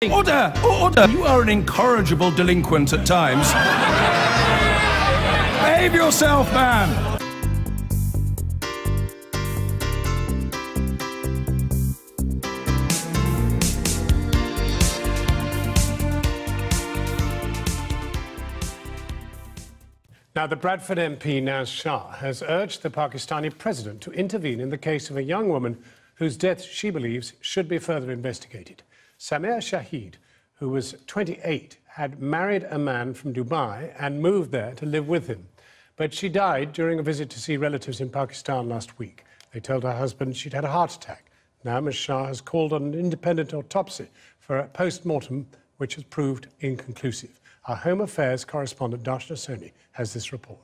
Order! Order! You are an incorrigible delinquent at times. Behave yourself, man! Now, the Bradford MP Naz Shah has urged the Pakistani president to intervene in the case of a young woman whose death she believes should be further investigated. Samia Shahid, who was 28, had married a man from Dubai and moved there to live with him. But she died during a visit to see relatives in Pakistan last week. They told her husband she'd had a heart attack. Now Ms Shah has called on an independent autopsy for a post-mortem which has proved inconclusive. Our Home Affairs correspondent Naz Shah has this report.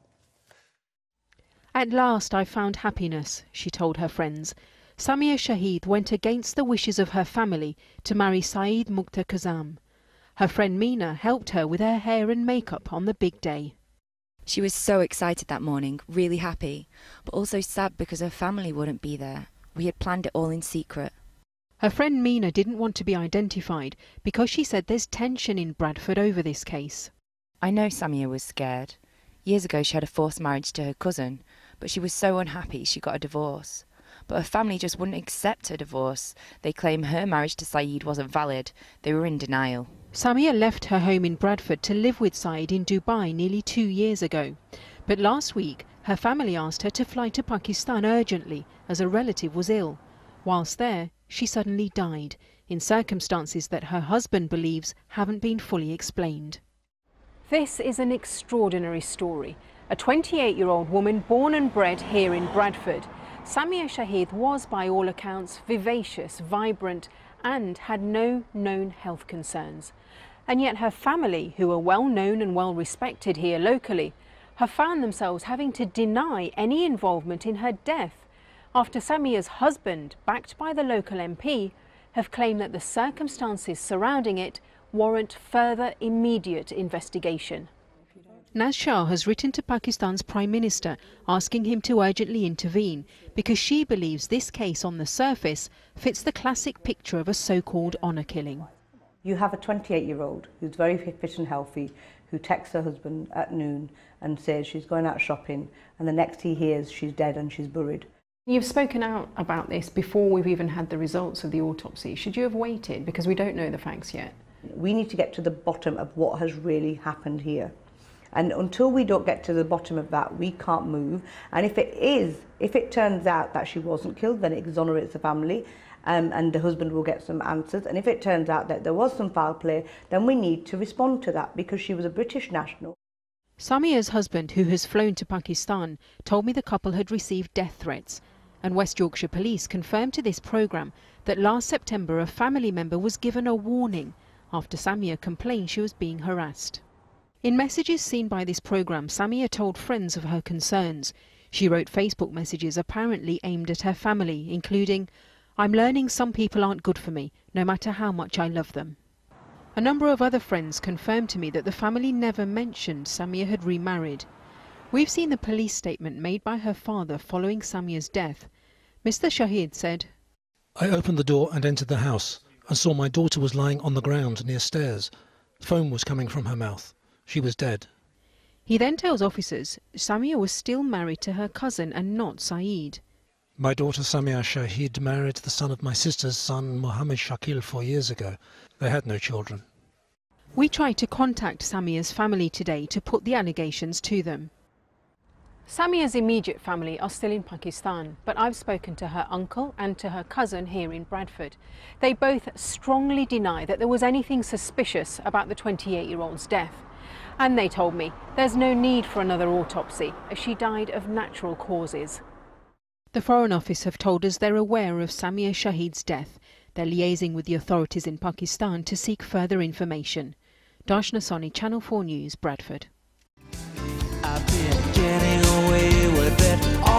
At last I found happiness, she told her friends. Samia Shahid went against the wishes of her family to marry Saeed Mukhtar Kazam. Her friend Meena helped her with her hair and makeup on the big day. She was so excited that morning, really happy, but also sad because her family wouldn't be there. We had planned it all in secret. Her friend Meena didn't want to be identified because she said there's tension in Bradford over this case. I know Samia was scared. Years ago she had a forced marriage to her cousin, but she was so unhappy she got a divorce. But her family just wouldn't accept her divorce. They claim her marriage to Saeed wasn't valid. They were in denial. Samia left her home in Bradford to live with Saeed in Dubai nearly 2 years ago. But last week her family asked her to fly to Pakistan urgently as a relative was ill. Whilst there, she suddenly died, in circumstances that her husband believes haven't been fully explained. This is an extraordinary story. A 28-year-old woman born and bred here in Bradford. Samia Shahid was, by all accounts, vivacious, vibrant, and had no known health concerns. And yet her family, who are well known and well respected here locally, have found themselves having to deny any involvement in her death, after Samia's husband, backed by the local MP, have claimed that the circumstances surrounding it warrant further immediate investigation. Naz Shah has written to Pakistan's Prime Minister asking him to urgently intervene because she believes this case on the surface fits the classic picture of a so-called honour killing. You have a 28-year-old who's very fit and healthy, who texts her husband at noon and says she's going out shopping, and the next he hears she's dead and she's buried. You've spoken out about this before we've even had the results of the autopsy. Should you have waited? Because we don't know the facts yet. We need to get to the bottom of what has really happened here. And until we don't get to the bottom of that, we can't move. And if it turns out that she wasn't killed, then it exonerates the family and the husband will get some answers. And if it turns out that there was some foul play, then we need to respond to that because she was a British national. Samia's husband, who has flown to Pakistan, told me the couple had received death threats. And West Yorkshire Police confirmed to this programme that last September a family member was given a warning after Samia complained she was being harassed. In messages seen by this programme, Samia told friends of her concerns. She wrote Facebook messages apparently aimed at her family, including, "I'm learning some people aren't good for me, no matter how much I love them." A number of other friends confirmed to me that the family never mentioned Samia had remarried. We've seen the police statement made by her father following Samia's death. Mr. Shahid said, "I opened the door and entered the house and saw my daughter was lying on the ground near stairs. Foam was coming from her mouth. She was dead." He then tells officers Samia was still married to her cousin and not Saeed. "My daughter Samia Shahid married the son of my sister's son, Mohammed Shakil, 4 years ago. They had no children." We tried to contact Samia's family today to put the allegations to them. Samia's immediate family are still in Pakistan, but I've spoken to her uncle and to her cousin here in Bradford. They both strongly deny that there was anything suspicious about the 28-year-old's death. And they told me there's no need for another autopsy, as she died of natural causes. The Foreign Office have told us they're aware of Samia Shahid's death. They're liaising with the authorities in Pakistan to seek further information. Darshna Soni, Channel 4 News, Bradford. I've been getting away with it.